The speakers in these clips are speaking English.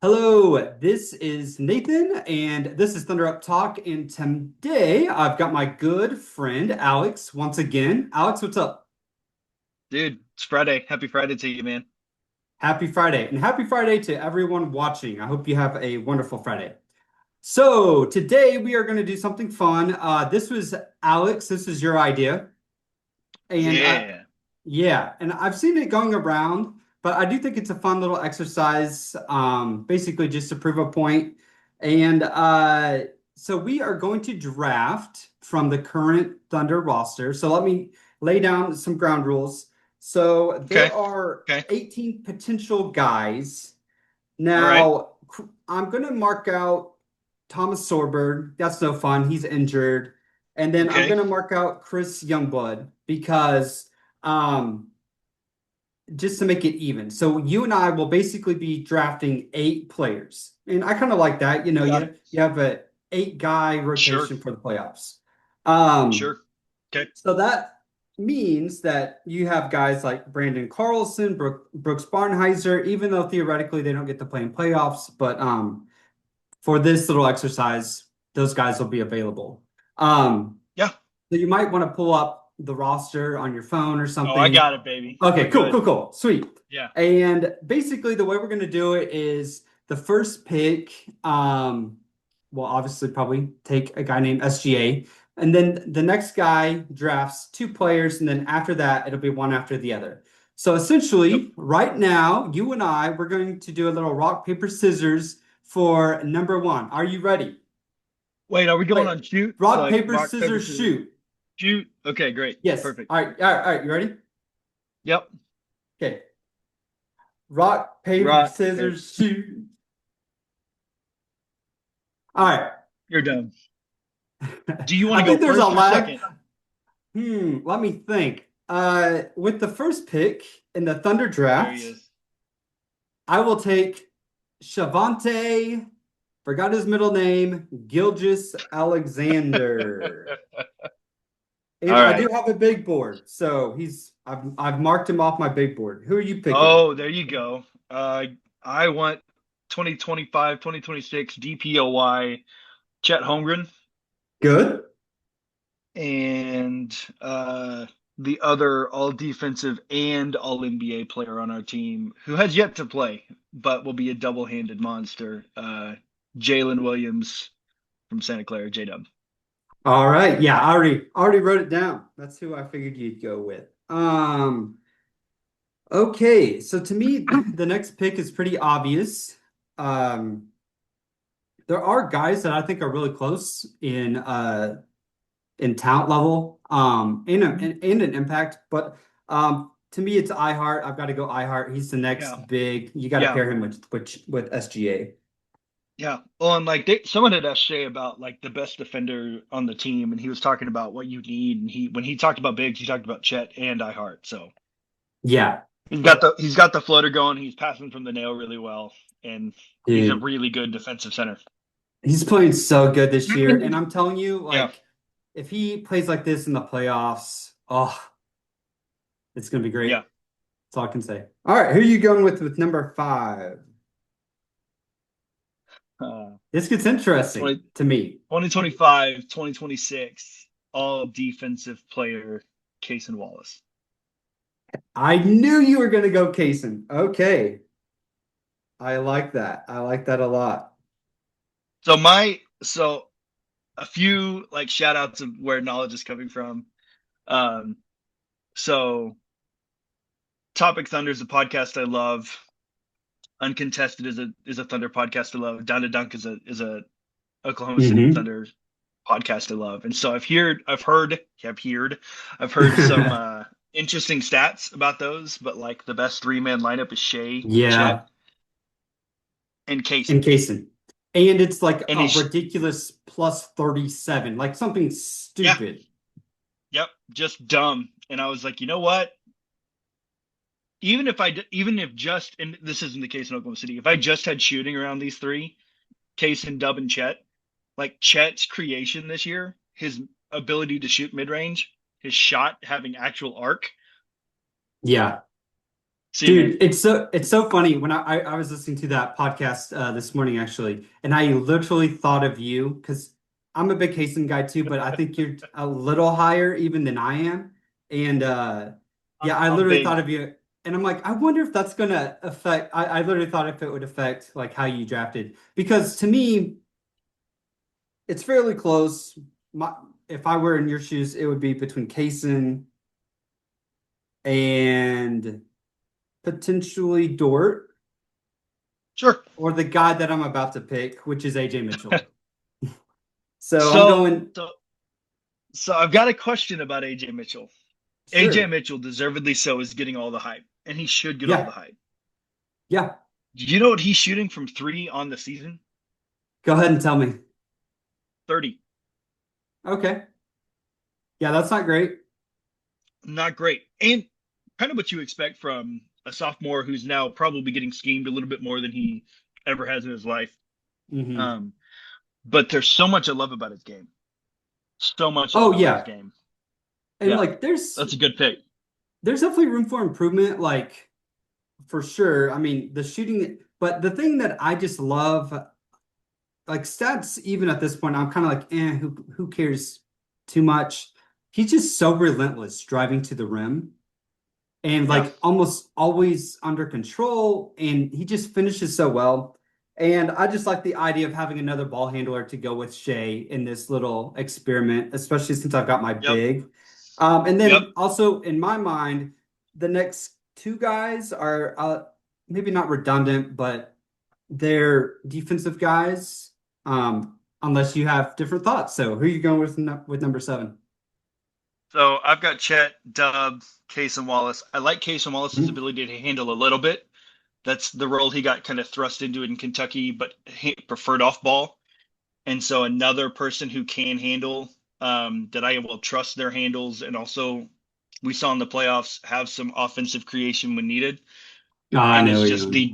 Hello, this is Nathan, and this is Thunder Up Talk. And today I've got my good friend Alex once again. Alex, what's up? Dude, it's Friday. Happy Friday to you, man. Happy Friday, and happy Friday to everyone watching. I hope you have a wonderful Friday. So, today we are going to do something fun. This was Alex, this is your idea. And Yeah. yeah, and I've seen it going around, but I do think it's a fun little exercise, basically just to prove a point. And so we are going to draft from the current Thunder roster. So let me lay down some ground rules. So Okay. there are Okay. 18 potential guys. All right. Now, I'm going to mark out Thomas Sorberg. That's no fun. He's injured. And then I'm Okay. going to mark out Chris Youngblood because um, just to make it even. So you and I will basically be drafting eight players. And I kind of like that. You know, Got it. you have a eight guy Sure. rotation for the playoffs. Um, Sure. Okay. so that means that you have guys like Brandon Carlson, Brooks Barnheiser, even though theoretically they don't get to play in playoffs, but for this little exercise, those guys will be available. Um, Yeah. so you might want to pull up the roster on your phone or Oh, I something. got it, baby. Okay, We're cool, good. cool, cool. Sweet. Yeah. And basically the way we're gonna do it is the first pick, will obviously probably take a guy named SGA. And then the next guy drafts two players, and then after that, it'll be one after the other. So Yep. essentially, right now, you and I, we're going to do a little rock, paper, scissors for number one. Are you ready? Wait, are we going Wait, on shoot? rock, Like paper, rock, paper, scissors, scissors, shoot. shoot? Okay, great. Yes. Perfect. All right, all right, all right. You ready? Yep. Okay. Rock, paper, Rock, paper. scissors, shoot. All right. You're done. Do you want I to go think there's a first or lag. second? Let me think. With the first pick in the Thunder There he draft, is. I will take Shavante, forgot his middle name, Gilgeous Alexander. And All I do right. have a big board, so I've marked him off my big board. Who are you picking? Oh, there you go. I want 2025, 2026 DPOY Chet Holmgren. Good. And the other all defensive and all NBA player on our team who has yet to play, but will be a double-handed monster. Jalen Williams from Santa Clara, J-Dub. All right. Yeah, I already wrote it down. That's who I figured you'd go with. Okay, so to me, the next pick is pretty obvious. Um, there are guys that I think are really close in talent level, and an impact, but to me, it's iHeart. I've got to go iHeart. He's the Yeah, next big. You got to yeah, pair him with SGA. yeah. Well, and like someone had asked Shai about like the best defender on the team, and he was talking about what you need. And he when he talked about bigs, he talked about Chet and iHeart. So Yeah, he's got the floater going. He's passing from the nail really well, and he's a dude, really good defensive center. he's playing so good this year, and I'm telling you, Yeah. like, if he plays like this in the playoffs, oh, it's gonna be great. Yeah. That's all I can say. All right, who are you going with number five? Uh, This gets interesting 20, to me. 2025, 2026, all defensive player, Cason Wallace. I knew you were going to go Cason. Okay. I like that. I like that a lot. So a few like shout outs of where knowledge is coming from. Um, so Topic Thunder is a podcast I love. Uncontested is a Thunder podcast I love. Down to Dunk is a Oklahoma City Hmm. Thunder podcast I love. And so I've heard some interesting stats about those, but like the best three-man lineup is Shea, Yeah. Chet, and And Cason. Cason. And it's like And a he's ridiculous plus 37, like something yeah, stupid. yep, just dumb. And I was like, you know what? Even if just and this isn't the case in Oklahoma City, if I just had shooting around these three, Cason, Dub, and Chet, like Chet's creation this year, his ability to shoot mid range, his shot having actual arc, Yeah. See you, man. Dude, it's so funny when I was listening to that podcast this morning actually, and I literally thought of you because I'm a big Cason guy too, but I think you're a little higher even than I am. And yeah, I I'm literally big. thought of you, and I'm like, I wonder if that's gonna affect. I literally thought if it would affect like how you drafted because to me it's fairly close. My if I were in your shoes, it would be between Cason and potentially Dort. Sure. Or the guy that I'm about to pick, which is AJ Mitchell. So I'm So, going, so, so I've got a question about AJ Mitchell. AJ sure. Mitchell, deservedly so, is getting all the hype, and he should get all the Yeah. hype. Yeah. Do you know what he's shooting from three on the season? Go ahead and tell me. 30. Okay. Yeah, that's not great. Not great. And kind of what you expect from a sophomore who's now probably getting schemed a little bit more than he ever has in his life. Hmm. Um, but there's so much I love about his game. So much I Oh love about his yeah. game. And Yeah, like that's a good pick. there's definitely room for improvement, like for sure. I mean, the shooting, but the thing that I just love, like stats, even at this point, I'm kind of like, who cares too much? He's just so relentless driving to the rim. And Yeah. like almost always under control. And he just finishes so well. And I just like the idea of having another ball handler to go with Shai in this little experiment, especially since I've got my Yep. big. And Yep. then also in my mind, the next two guys are maybe not redundant, but they're defensive guys. Unless you have different thoughts. So who are you going with number seven? So I've got Chet, Dub, Cason Wallace. I like Cason Wallace's Mhm. ability to handle a little bit. That's the role he got kind of thrust into in Kentucky, but he preferred off ball. And so another person who can handle, that I will trust their handles, and also we saw in the playoffs have some offensive creation when needed, Oh, I and know is you. just the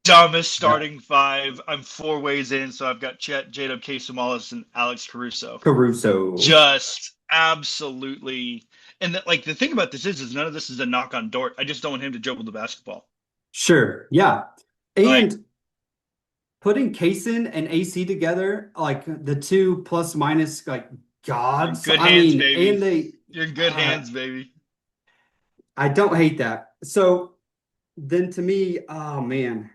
dumbest Yeah. starting five. I'm four ways in, so I've got Chet, J-Dub, Cason Wallace, and Alex Caruso. Caruso. Just absolutely. And that, like, the thing about this is none of this is a knock on Dort. I just don't want him to dribble the basketball. Sure. Yeah. Like, And putting Cason and AC together, like the two plus minus like you're in gods. good I hands, mean, baby. and they You're in good uh hands, baby. I don't hate that. So then to me, oh man,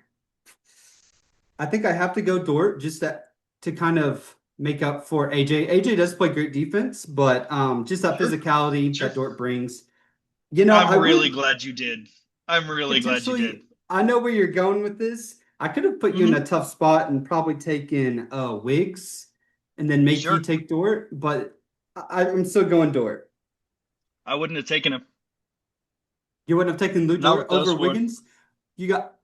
I think I have to go Dort just that to kind of make up for AJ. AJ does play great defense, but just that Sure, physicality sure. that Dort brings. You know, I'm I really would glad you did. I'm really glad you did. potentially, I know where you're going with this. I could have put you in Hmm. a tough spot and probably taken Wiggs and then make you Sure. take Dort, but I'm still going Dort. I wouldn't have taken him. You wouldn't have taken Lou Not Dort with those over four. Wiggins? You got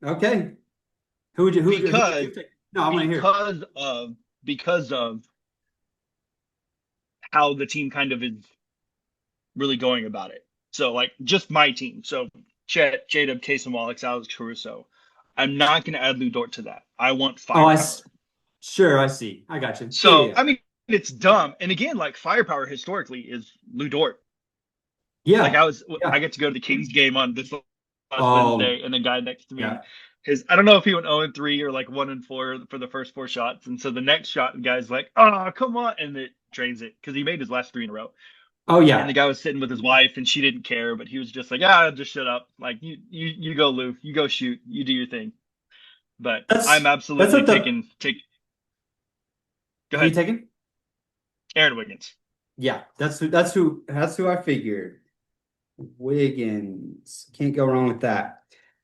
okay. Who would Because you take? No, I want to hear. because of how the team kind of is really going about it. So like just my team. So Chet, J-Dub, Cason Wallace, Alex Caruso. I'm not going to add Lou Dort to that. I want Oh, firepower. sure, I see. I got you. Yeah, yeah, So yeah. I mean, it's dumb. And again, like firepower historically is Lou Dort. Like Yeah, I yeah. get to go to the Kings game on this last Oh, Wednesday, and the guy next to me, yeah. I don't know if he went 0-3 or like 1-4 for the first four shots, and so the next shot, the guy's like, "Oh, come on," and it drains it because he made his last three in a row. Oh, And the yeah. guy was sitting with his wife, and she didn't care, but he was just like, "Ah, just shut up. Like you go, Lou. You go shoot. You do your thing." But I'm That's absolutely what the take. Go who you ahead, taking? Aaron Wiggins. Yeah, that's who I figured. Wiggins. Can't go wrong with that.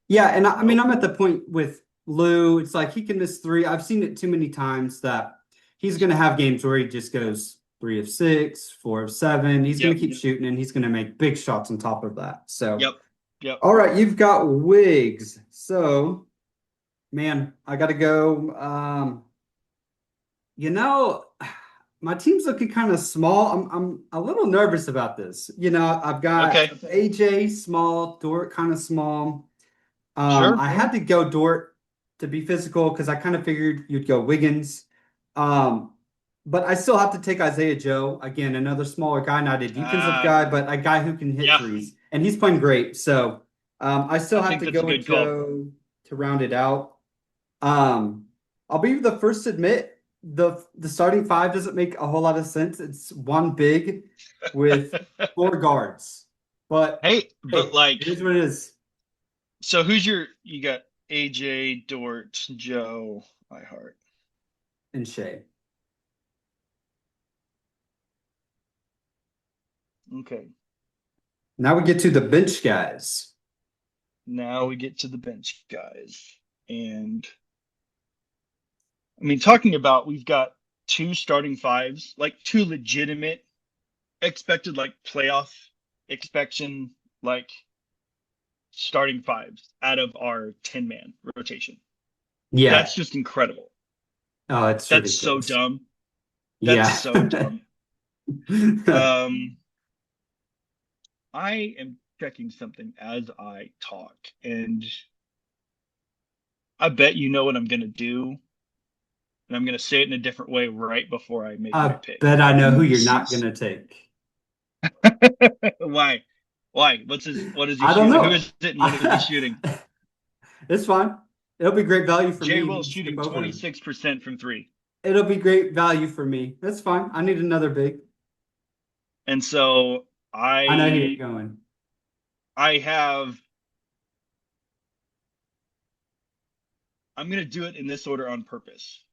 Yeah, and I mean Nope. I'm at the point with Lou. It's like he can miss three. I've seen it too many times that he's gonna have games where he just goes 3 of 6, 4 of 7. He's gonna Yep. keep shooting and he's gonna make big shots on top of that. So Yep. Yep. all right, you've got Wiggs. So man, I gotta go. You know, my team's looking kind of small. I'm a little nervous about this. I've got Okay. AJ small, Dort kind of small. Sure. I had to go Dort to be physical because I kind of figured you'd go Wiggins. Um, but I still have to take Isaiah Joe again, another smaller guy, not a defensive guy, Uh, but a guy who can hit yeah. threes, and he's playing great. So I still I have think to that's a go with good call. Joe to round it out. Um, I'll be the first to admit the starting five doesn't make a whole lot of sense. It's one big with four guards. But Hey, but hey, like, it is what it is. so you got AJ, Dort, Joe, I heart. And Shea. Okay. Now we get to the bench guys. Now we get to the bench guys. And I mean, talking about we've got two starting fives, like two legitimate expected like playoff expectation like starting fives out of our 10-man rotation. Yeah. That's just incredible. Oh, it's That's so ridiculous. dumb. That's Yeah. so dumb. Um, I am checking something as I talk, and I bet you know what I'm gonna do, and I'm gonna say it in a different way right before I make my I pick. bet I know who you're This not is gonna take. why? Why? What is he I don't shooting? Who know. is it and what is he shooting? It's fine. It'll be great value for Jay me. We Will's can skip shooting over him. 26% from three. It'll be great value for me. That's fine. I need another big. And so I know who you're I going. I have I'm gonna do it in this order on purpose.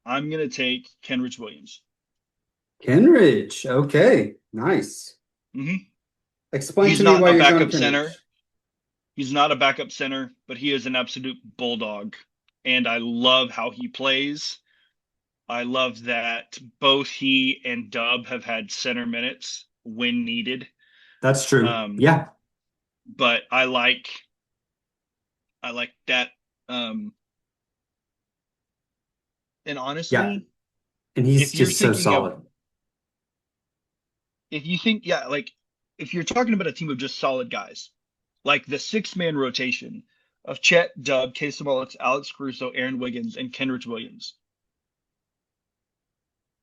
I'm gonna take Kenrich Williams. Kenrich. Okay. Nice. Hmm. Explain He's to me not why a you're going backup Kenrich. center. He's not a backup center, but he is an absolute bulldog. And I love how he plays. I love that both he and Dub have had center minutes when needed. That's true. Um, Yeah. but I like that. Um, and Yeah. honestly, And he's if you're just so thinking of solid. if you think yeah, like if you're talking about a team of just solid guys, like the 6-man rotation of Chet, Dub, Cason, Alex Caruso, Aaron Wiggins, and Kenrich Williams,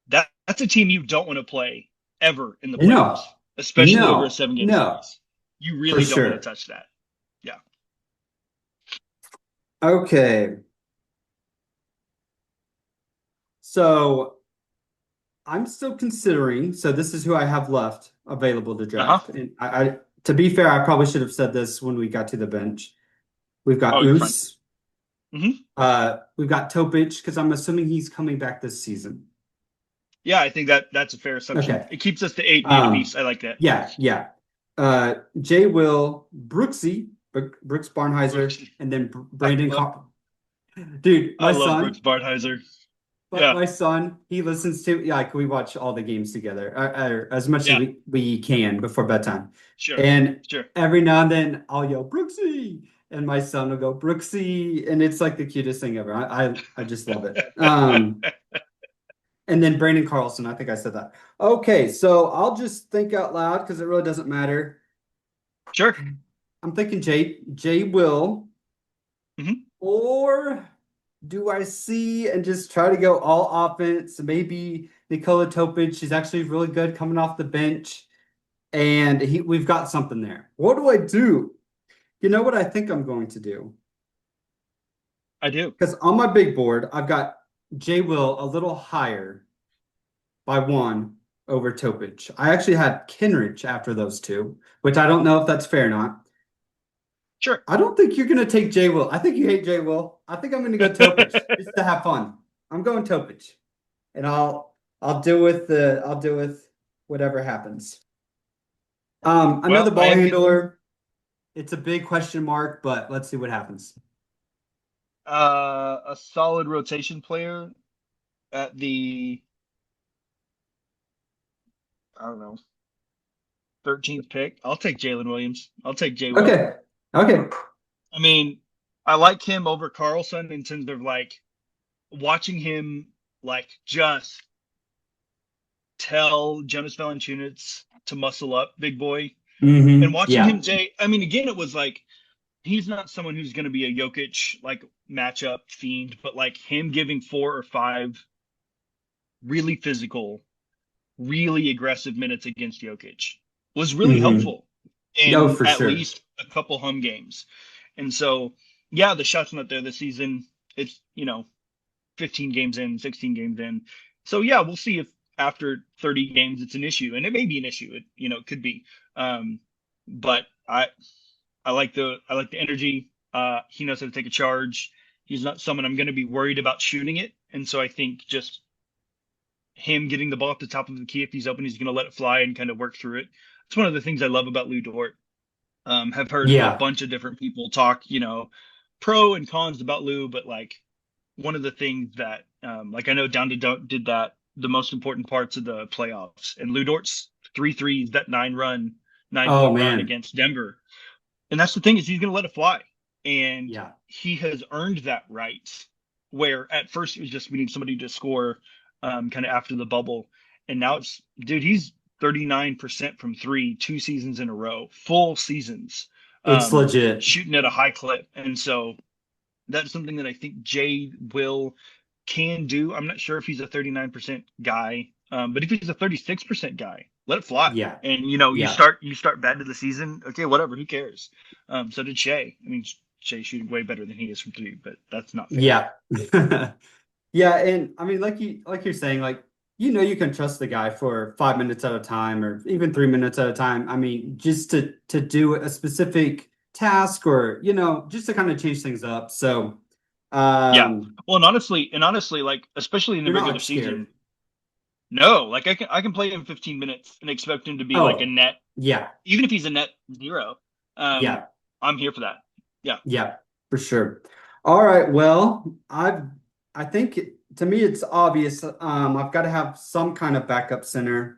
that's a team you don't want to play ever in the No. playoffs, especially over a No. 7-game No. series. You For really don't want to sure. touch that. Yeah. Okay. So I'm still considering. So this is who I have left available to Uh-huh. draft. And to be fair, I probably should have said this when we got to the bench. We've got Oh, you're fine. Oos. Hmm. We've got Topic because I'm assuming he's coming back this season. Yeah, I think that's a fair assumption. Okay. It keeps us to eight and eight apiece. Um, I like that. yeah, yeah. Jay Will, Brooksy, Brooks Barnheiser, Brooks, and then I Brandon love Dude, I my love Brooks son, Bartheiser. but Yeah, my son, he listens to yeah, like we watch all the games together, as much as yeah, we can before bedtime. sure, And sure. every now and then I'll yell Brooksy, and my son will go Brooksy, and it's like the cutest thing ever. I just love it. And then Brandon Carlson, I think I said that. Okay, so I'll just think out loud because it really doesn't matter. Sure. I'm thinking Jay Will, Hmm. or do I see and just try to go all offense? Maybe Nikola Topic is actually really good coming off the bench, and we've got something there. What do I do? You know what I think I'm going to do? I do. Because on my big board, I've got Jay Will a little higher by one over Topic. I actually had Kenrich after those two, which I don't know if that's fair or not. Sure. I don't think you're gonna take Jay Will. I think you hate Jay Will. I think I'm gonna go Topic just to have fun. I'm going Topic, and I'll deal with whatever happens. Another Well, ball handler. It's a big question mark, but let's see what happens. a solid rotation player at the I don't know 13th pick. I'll take Jalen Williams. I'll take Jay Will. Okay. Okay. I mean, I like him over Carlson in terms of like watching him like just tell Jonas Valanciunas to muscle up, big boy, and watching him. Yeah. Jay, I mean, again, it was like he's not someone who's going to be a Jokic like matchup fiend, but like him giving 4 or 5 really physical, really aggressive minutes against Jokic was really hmm helpful No, in for at sure. least a couple home games. And so, yeah, the shot's not there this season. It's, 15 games in, 16 games in. So yeah, we'll see if after 30 games it's an issue, and it may be an issue. It could be. Um, but I like the energy. He knows how to take a charge. He's not someone I'm going to be worried about shooting it, and so I think just him getting the ball at the top of the key, if he's open, he's going to let it fly and kind of work through it. It's one of the things I love about Lou Dort. Have heard a Yeah. bunch of different people talk, pro and cons about Lou, but like one of the things that, like I know Down to Dunk did that the most important parts of the playoffs, and Lou Dort's 3 threes, that 9 Oh point run man. against Denver. And that's the thing, is he's going to let it fly, and Yeah. he has earned that right. Where at first it was just we need somebody to score, kind of after the bubble, and now it's, dude, he's 39% from three 2 seasons in a row, full seasons, It's legit. shooting at a high clip, and so that's something that I think Jay will can do. I'm not sure if he's a 39% guy, but if he's a 36% guy, let it fly. Yeah. And you Yeah. start bad to the season, okay, whatever, who cares? So did Shea. I mean, Shea shooting way better than he is from three, but that's not fair. Yeah. Yeah, and I mean, like you're saying, like you can trust the guy for 5 minutes at a time, or even 3 minutes at a time. I mean, just to do a specific task, or just to kind of change things up. So, Yeah. um, Well, and honestly, like especially in the you're not regular like season, scared. no, like I can play him 15 minutes and expect him to be like a Oh, net, yeah, even if he's a net zero. Um, yeah, I'm here for that. Yeah. yeah, for sure. All right, well, I think to me it's obvious. I've got to have some kind of backup center.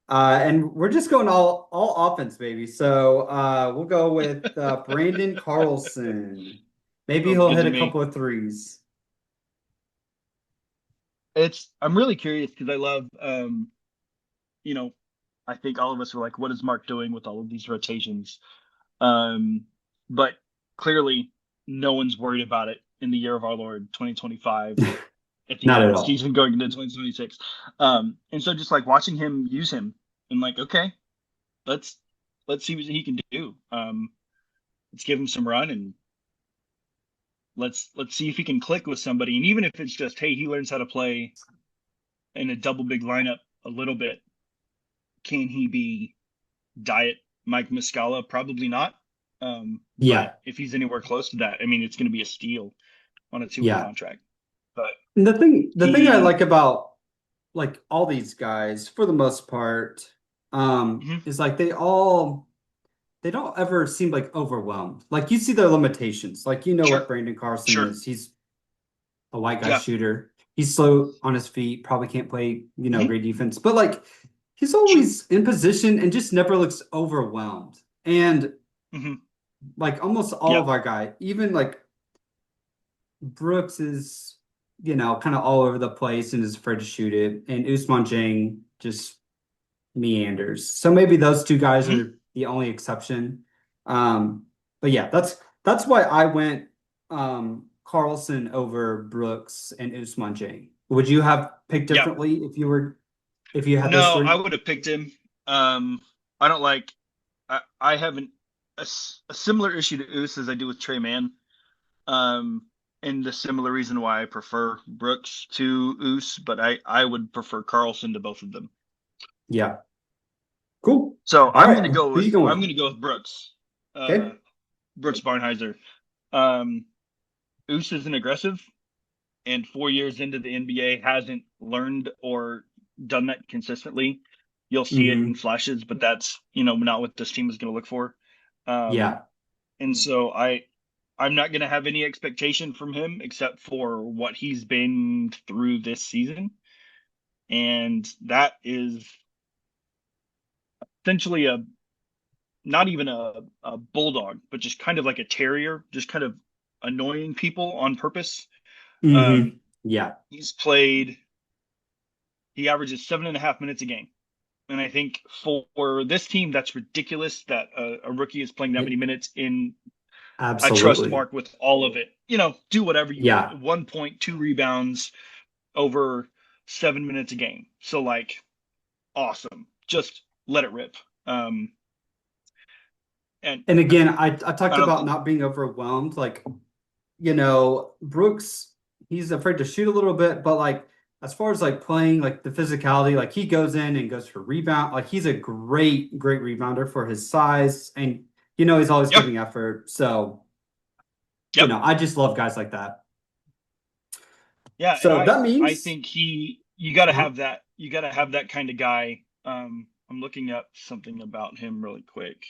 And we're just going all offense, baby. So we'll go with Brandon Carlson. Maybe Sounds he'll good hit to a me. couple of threes. I'm really curious because I love, you know, I think all of us are like, what is Mark doing with all of these rotations? Um, but clearly, no one's worried about it in the year of our Lord 2025, at the Not end of at the all. season going into 2026. And so just like watching him use him, and like, okay, let's let's see what he can do. Let's give him some run, and let's see if he can click with somebody. And even if it's just, hey, he learns how to play in a double big lineup a little bit, can he be diet Mike Muscala? Probably not. But Yeah, if he's anywhere close to that, I mean, it's going to be a steal on a 2-way yeah. contract. But And the thing I he, like about like all these guys, for the most part, mhm, is like they don't ever seem like overwhelmed. Like you see their limitations. Like sure, what Brandon Carlson sure, is. He's a white guy yeah, shooter. He's slow on his feet, probably can't play, mhm, great defense, but like he's sure, always in position and just never looks overwhelmed. And mhm, like almost all yeah, of our guy, even like Brooks is, kind of all over the place and is afraid to shoot it. And Usman Jang just meanders. So maybe those two guys mhm, are the only exception. But yeah, that's why I went Carlson over Brooks and Usman Jang. Would you have picked yeah. differently if you had those No, I three? would have picked him. I don't like. I have a similar issue to Us as I do with Trey Mann. Um, and the similar reason why I prefer Brooks to Us, but I would prefer Carlson to both of them. Yeah. Cool. So All right. Who you going I'm with? gonna go with Brooks. Uh, Okay. Brooks Barnheiser. Um, Us isn't aggressive, and 4 years into the NBA hasn't learned or done that consistently. You'll see it in Hmm. flashes, but that's not what this team is going to look for. Um, Yeah. and so I'm not going to have any expectation from him except for what he's been through this season, and that is essentially a not even a bulldog, but just kind of like a terrier, just kind of annoying people on purpose. Hmm. Um, Yeah. he's played. He averages 7.5 minutes a game. And I think for this team, that's ridiculous that a rookie is playing that many minutes in. I trust Absolutely. Mark with all of it. Do whatever you want. Yeah. 1.2 rebounds over 7 minutes a game. So, like, awesome. Just let it rip. Um, And again, I I talked don't about think. not being overwhelmed. Like, Brooks, he's afraid to shoot a little bit, but like as far as like playing, like the physicality, like he goes in and goes for rebound. Like he's a great rebounder for his size, and he's always Yep. giving effort. So, Yep. I just love guys like that. Yeah, and So that I means, think you got to uh-huh. have that. You got to have that kind of guy. I'm looking up something about him really quick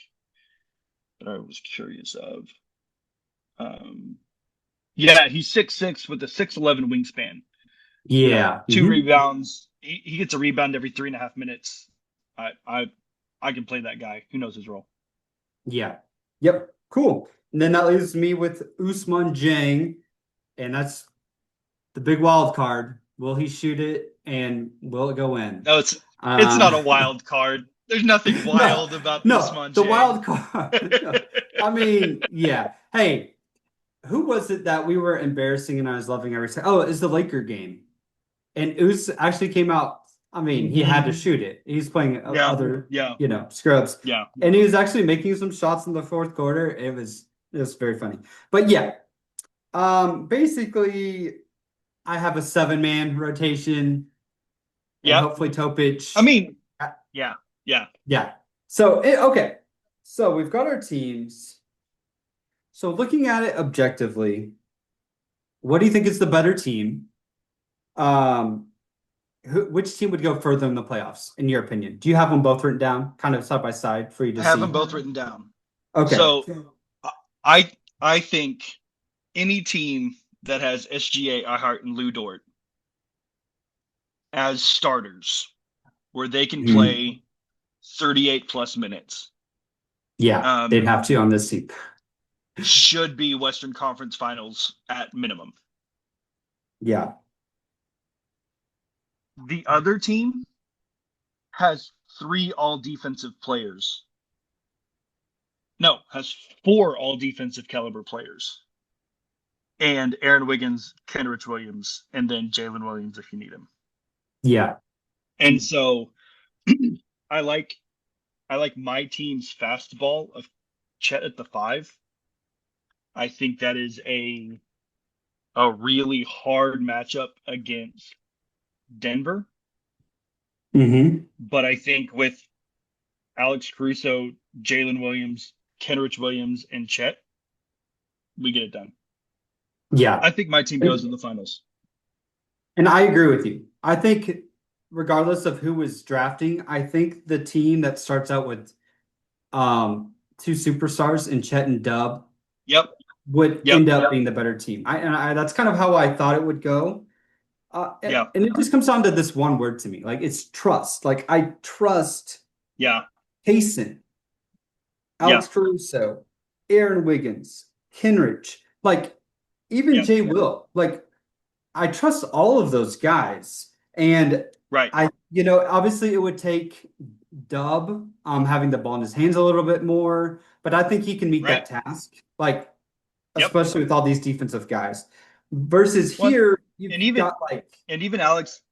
that I was curious of. Um, yeah, he's 6'6" with a 6'11" wingspan. Yeah. Two Mhm. rebounds. He gets a rebound every 3.5 minutes. I I I can play that guy. Who knows his role? Yeah. Yep. Cool. And then that leaves me with Usman Jang, and that's the big wild card. Will he shoot it and will it go in? No, it's Um, not a wild card. There's nothing no, wild about no, Usman the Jang. wild card. No. I mean, yeah. Hey, who was it that we were embarrassing and I was loving every second? Oh, it's the Laker game. And Us actually came out. I mean, he had to Hmm. shoot it. He's playing Yeah, other, yeah, scrubs. yeah. And he was actually making some shots in the fourth quarter. It was very funny. But yeah, basically I have a 7-man rotation and Yep. hopefully I Topic. mean, yeah, yeah. Yeah. So okay. So we've got our teams. So looking at it objectively, what do you think is the better team? Um, which team would go further in the playoffs, in your opinion? Do you have them both written down, kind of side by side for you I to have them see? both written down. Okay. So I I think any team that has SGA, iHeart, and Lou Dort as starters, where they can Mhm. play 38 plus minutes, Yeah, they'd um, have to on this team. should be Western Conference Finals at minimum. Yeah. The other team has three all defensive players. No, has four all defensive caliber players. And Aaron Wiggins, Kenrich Williams, and then Jalen Williams if you need him. Yeah. And so I like I like my team's fastball of Chet at the five. I think that is a really hard matchup against Denver. Hmm. But I think with Alex Caruso, Jalen Williams, Kenrich Williams, and Chet, we get it done. Yeah. I think my team goes to the finals. And I agree with you. I think regardless of who was drafting, I think the team that starts out with two superstars in Chet and Dub Yep. would Yep. end up being the better team. That's kind of how I thought it would go. And Yeah. it just comes down to this one word to me. Like it's trust. Like I trust Yeah. Cason, Yeah. Alex Caruso, Aaron Wiggins, Kenrich, like even Yep. Jay Will. Like I trust all of those guys. And Right. obviously it would take Dub having the ball in his hands a little bit more, but I think he can meet Right. that task. Like Yep. especially with all these defensive guys. Versus One here, you've and even got like and even Alex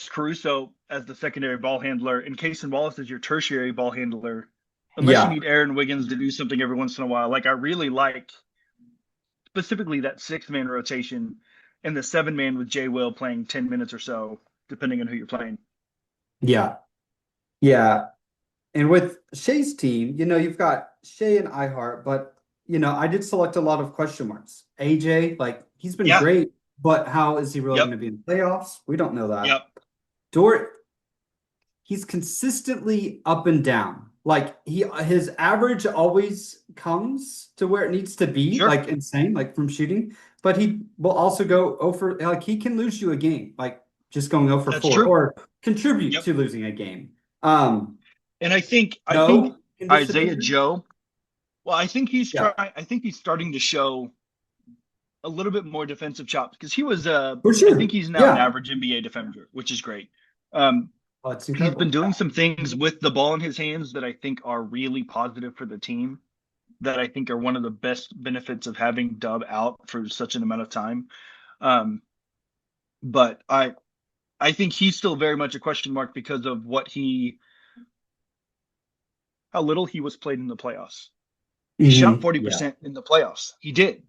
Caruso as the secondary ball handler, and Cason Wallace as your tertiary ball handler. Unless you yeah, need Aaron Wiggins to do something every once in a while, like I really like specifically that 6-man rotation and the 7-man with Jay Will playing 10 minutes or so, depending on who you're playing. yeah, yeah. And with Shay's team, you've got Shay and iHeart, but I did select a lot of question marks. AJ, like he's been Yeah. great, but how is he really Yep. going to be in the playoffs? We don't know that. Yep. Dort, he's consistently up and down. Like his average always comes to where it needs to be, Sure. like insane, like from shooting. But he will also go over, like he can lose you a game, like just going over That's 4 true. or contribute Yep. to losing a game. Um, And I think no, in this Isaiah division, Joe, well, yeah, I think he's starting to show a little bit more defensive chops because for I think sure, he's now an yeah. average NBA defender, which is great. Um, Oh, it's he's been incredible. doing some things with the ball in his hands that I think are really positive for the team. That I think are one of the best benefits of having Dub out for such an amount of time. Um, but I think he's still very much a question mark because of how little he was played in the playoffs. He shot Yeah. 40% in the playoffs. He did,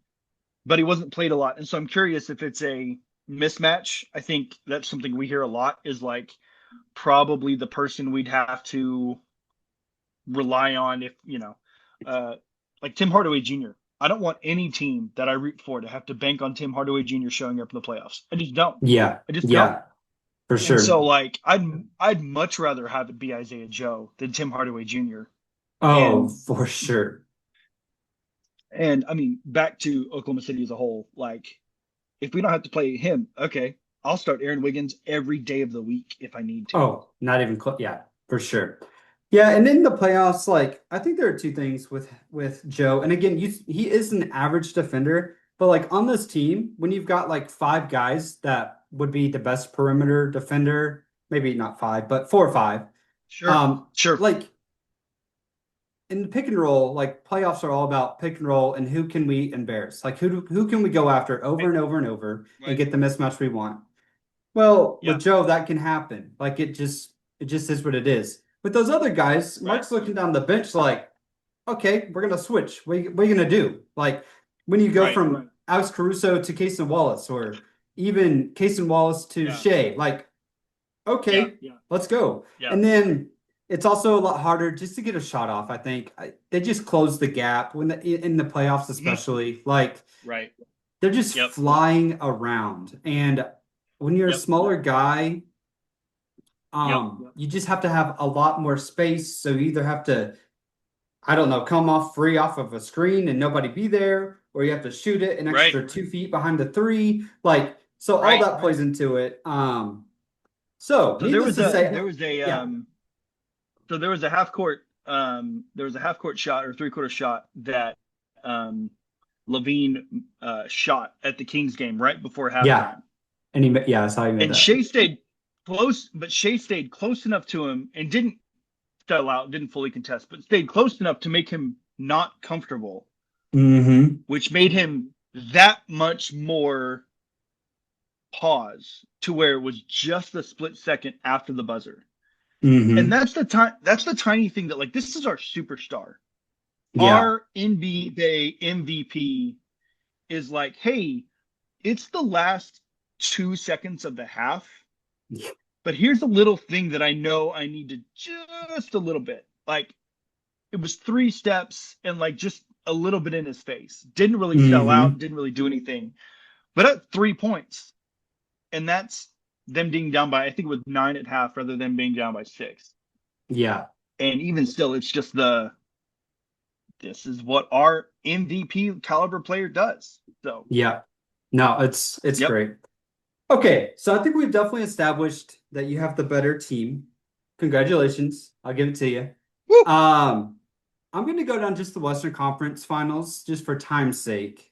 but he wasn't played a lot. And so I'm curious if it's a mismatch. I think that's something we hear a lot is like probably the person we'd have to rely on if, like Tim Hardaway Jr. I don't want any team that I root for to have to bank on Tim Hardaway Jr. showing up in the playoffs. I just don't. Yeah. I just don't. Yeah. For And so sure. like I'd much rather have it be Isaiah Joe than Tim Hardaway Jr. Oh, And for sure. I mean back to Oklahoma City as a whole, like if we don't have to play him, okay, I'll start Aaron Wiggins every day of the week if I need to. Oh, not even close. Yeah, for sure. Yeah, and in the playoffs, like I think there are two things with Joe. And again, he is an average defender, but like on this team, when you've got like five guys that would be the best perimeter defender, maybe not five, but four or five, Sure. Sure. like in the pick and roll, like playoffs are all about pick and roll and who can we embarrass? Like who can we go after over Right. and over and over and Right. get the mismatch we want? Well, Yeah. with Joe, that can happen. Like it just is what it is. With those other guys, Right. Mark's looking down the bench like, okay, we're gonna switch. What are you gonna do? Like when you go Right. from Alex Caruso to Cason Wallace, or even Cason Wallace to Yeah. Shai, like, Yeah. okay, let's go. Yeah. And then it's also a lot harder just to get a shot off. I think they just close the gap in the playoffs, Mhm. especially. Like Right. they're just Yep. flying around, and when you're a Yep. smaller guy, Yep. you just have to have a lot more space. So you either have to, I don't know, come off free off of a screen and nobody be there, or you have to shoot it an Right. extra 2 feet behind the three. Like, so all Right. that plays into it. So So there needless was to a say, there was a yeah, so there was a half court shot or 3/4 shot that um Levine shot at the Kings game right before yeah, halftime. yeah, I saw you made And that. Shea stayed close, but Shea stayed close enough to him and didn't sell out, didn't fully contest, but stayed close enough to make him not comfortable, Mm-hmm. which made him that much more pause to where it was just the split second after the buzzer. And Mm-hmm. that's the tiny thing that like this is our superstar. Yeah. Our NBA MVP is like, hey, it's the last 2 seconds of the half, but here's a little thing that I know I need to just a little bit. Like it was 3 steps and like just a little bit in his face. Didn't really sell Mm-hmm. out, didn't really do anything. But at 3 points, and that's them being down by I think it was 9 at half rather than being down by 6. Yeah. And even still, it's just this is what our MVP caliber player does. So Yeah. No, it's yep. great. Okay, so I think we've definitely established that you have the better team. Congratulations. I'll give it to you. Woo! I'm going to go down just the Western Conference Finals just for time's sake,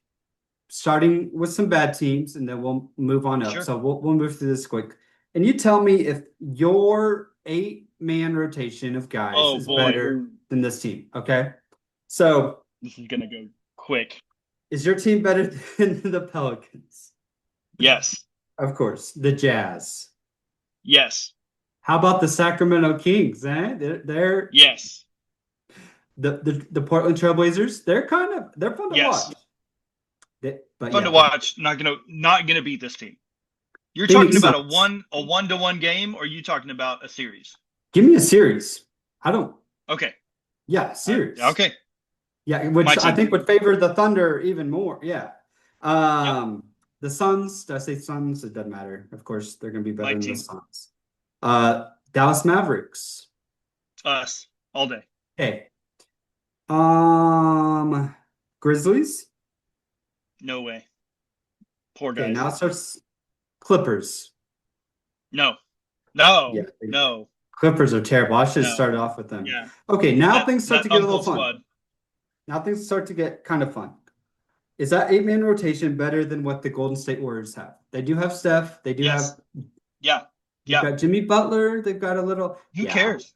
starting with some bad teams, and then we'll move on up. Sure. So we'll move through this quick. And you tell me if your eight-man rotation of guys Oh is boy, better than this team. Okay. So this is gonna go quick. is your team better than the Pelicans? Yes. Of course. The Jazz. Yes. How about the Sacramento Kings? They're Yes. the Portland Trailblazers. They're fun to Yes. watch. But Fun yeah, to watch. Not gonna beat this team. You're talking Phoenix about Suns. a 1-to-1 game, or are you talking about a series? Give me a series. I don't. Okay. Yeah, series. Okay. Yeah, My which I team. think would favor the Thunder even more. Yeah. Yep. The Suns. Did I say Suns? It doesn't matter. Of course, they're going to be better My than the team. Suns. Dallas Mavericks. Us all day. Hey. Grizzlies. No way. Poor Okay, guys. now it starts Clippers. No. No. Yeah, No. Clippers are terrible. I should have No. started off with them. Yeah. Okay, now things start That to get a little uncle fun. squad. Now things start to get kind of fun. Is that eight-man rotation better than what the Golden State Warriors have? They do have Steph. They do Yes. have. Yeah. They've got Jimmy Butler. They've got a little. Who Yeah, cares?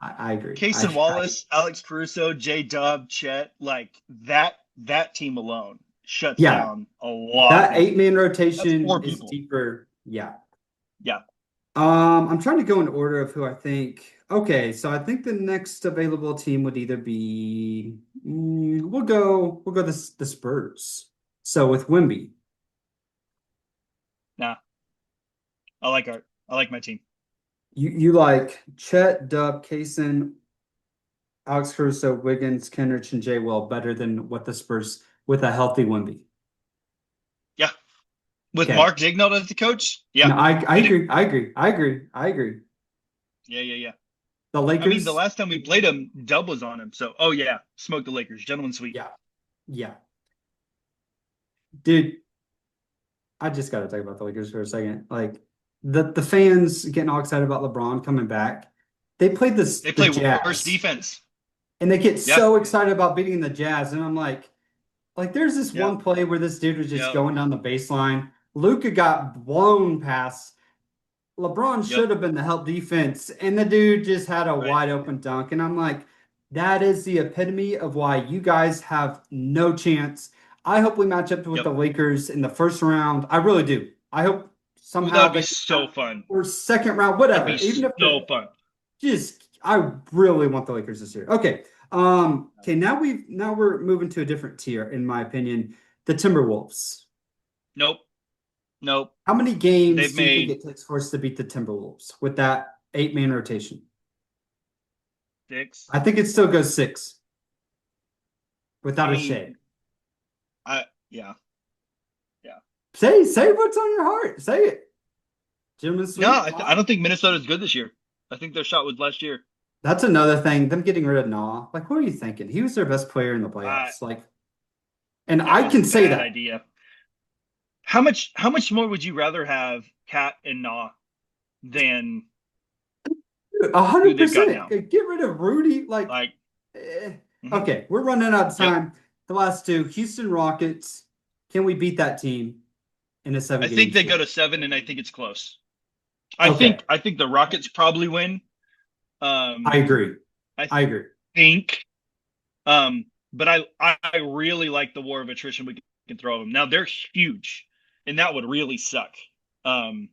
I agree. Cason Wallace, Alex Caruso, J Dub, Chet, like that team alone shuts Yeah, down a lot that of people. eight-man That's rotation four is people. deeper. Yeah. Yeah. I'm trying to go in order of who I think. Okay, so I think the next available team would either be we'll go the Spurs. So with Wemby, Nah, I like my team. you like Chet, Dub, Cason, Alex Caruso, Wiggins, Kenrich, and Jay Will better than what the Spurs with a healthy Wemby. Yeah, with Okay. Mark Daigneault as the coach. No, Yeah, I I do. agree. I agree. I agree. I agree. Yeah, yeah, yeah. The I mean, the Lakers, last time we played him, Dub was on him. So, oh yeah, smoke the Lakers, gentlemen sweep. yeah. Yeah. Dude, I just got to talk about the Lakers for a second. Like the fans getting all excited about LeBron coming back. They played They the play worse Jazz defense. and they get Yeah, so excited about beating the Jazz. And I'm like there's this yeah, one play where this dude was just yeah, going down the baseline. Luka got blown past. LeBron yep, should have been the help defense, and the dude just had a right, wide open dunk. And I'm like, that is the epitome of why you guys have no chance. I hope we match up with yep. the Lakers in the first round. I really do. I hope Ooh, that somehow would be they so fun. or second round, That'd be whatever. Even if so fun. I really want the Lakers this year. Okay. Okay, now we're moving to a different tier, in my opinion. The Timberwolves. Nope, nope. How many They've games do you think made it takes for us to beat the Timberwolves with that 8-man rotation? six. I think it still goes six I without a shade. mean, yeah, yeah. Say what's on your heart. Say it. Gentlemen No, sweep. I don't think Minnesota's good this year. I think their shot was last year. That's another thing. Them getting rid of Nah. Like, what are you thinking? He was their best player in the Uh, playoffs. Like, and that I was a can say bad that idea. How much more would you rather have Cat and Nah than a who hundred they've got percent. now? Get rid of Rudy. Like, Like, eh. mhm. Okay, we're running out of Yep. time. The last two, Houston Rockets. Can we beat that team in a seven I game think they go series? to seven, and I think it's close. Okay, I think the Rockets probably win. I Um, agree. I I agree. think, but I really like the war of attrition we can throw them. Now they're huge, and that would really suck. Um,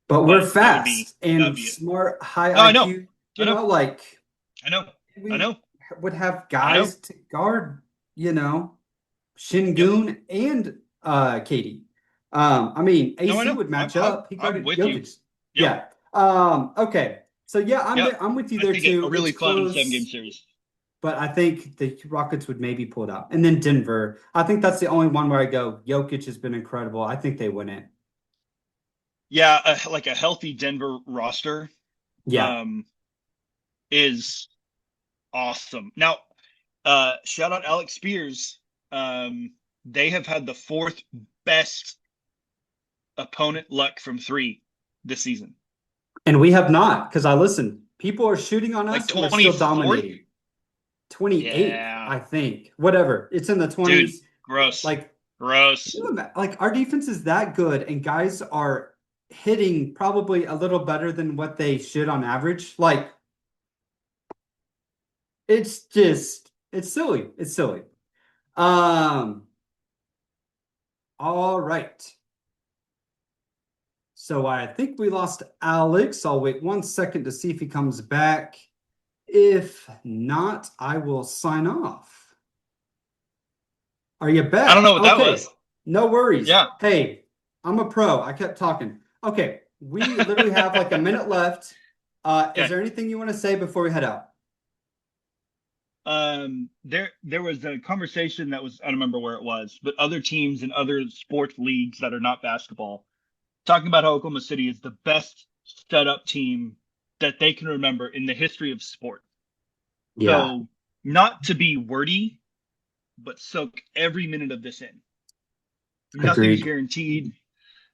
But we're but fast that would and be it. smart, high No, IQ. I know, Like I know, I we know, would have I know. guys to guard, Yep. Shingun and Katie. I mean, No, I AC know. would match up. He I'm guarded with you. Jokic. Yep. Yeah. Okay. So yeah, Yep. I'm with you I there think a too. It's really fun 7 game close, series. but I think the Rockets would maybe pull it out. And then Denver. I think that's the only one where I go, Jokic has been incredible. I think they win it. Yeah, like a healthy Denver roster Yeah. um, is awesome. Now, shout out Alex Spears. They have had the fourth best opponent luck from three this season. And we have not, because I listen, people are shooting on Like us and we're still 24th? dominating. 28th, Yeah. I think. Whatever. It's in the Dude, 20s. gross. Like, Gross. like our defense is that good and guys are hitting probably a little better than what they should on average. Like, it's silly. It's silly. Um, all right. So I think we lost Alex. I'll wait 1 second to see if he comes back. If not, I will sign off. Are you I don't back? know what that Okay, was. no worries. Yeah. Hey, I'm a pro. I kept talking. Okay, we literally have like a minute left. Is Okay. there anything you want to say before we head out? There was a conversation that was, I don't remember where it was, but other teams and other sports leagues that are not basketball talking about how Oklahoma City is the best set up team that they can remember in the history of sport. Yeah, So, not to be wordy, but soak every minute of this in. Nothing's agreed. guaranteed.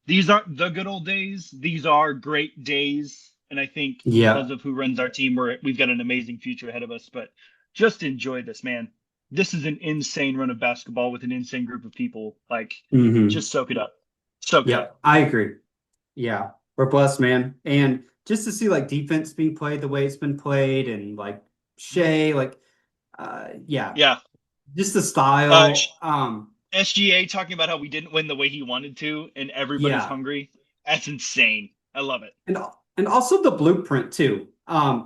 These aren't the good old days. These are great days. And I think Yeah. because of who runs our team, we've got an amazing future ahead of us. But just enjoy this, man. This is an insane run of basketball with an insane group of people. Like, Mm-hmm. just soak it up. Soak it Yep, up. I agree. Yeah, we're blessed, man. And just to see like defense being played the way it's been played and like Shai, like yeah, Yeah. just the Uh, style. SGA talking about how we didn't win the way he wanted to, and everybody's Yeah. hungry. That's insane. I love it. And And also the blueprint too. Hmm.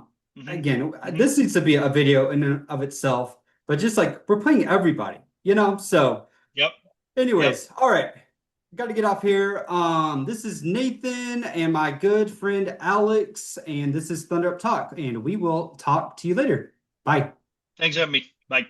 Again, Hmm. this needs to be a video in and of itself, but just like we're playing everybody, you know? So Yep. Yep. anyways, all right. Got to get off here. This is Nathan and my good friend Alex, and this is Thunder Up Talk, and we will talk to you later. Bye. Thanks for having me. Bye.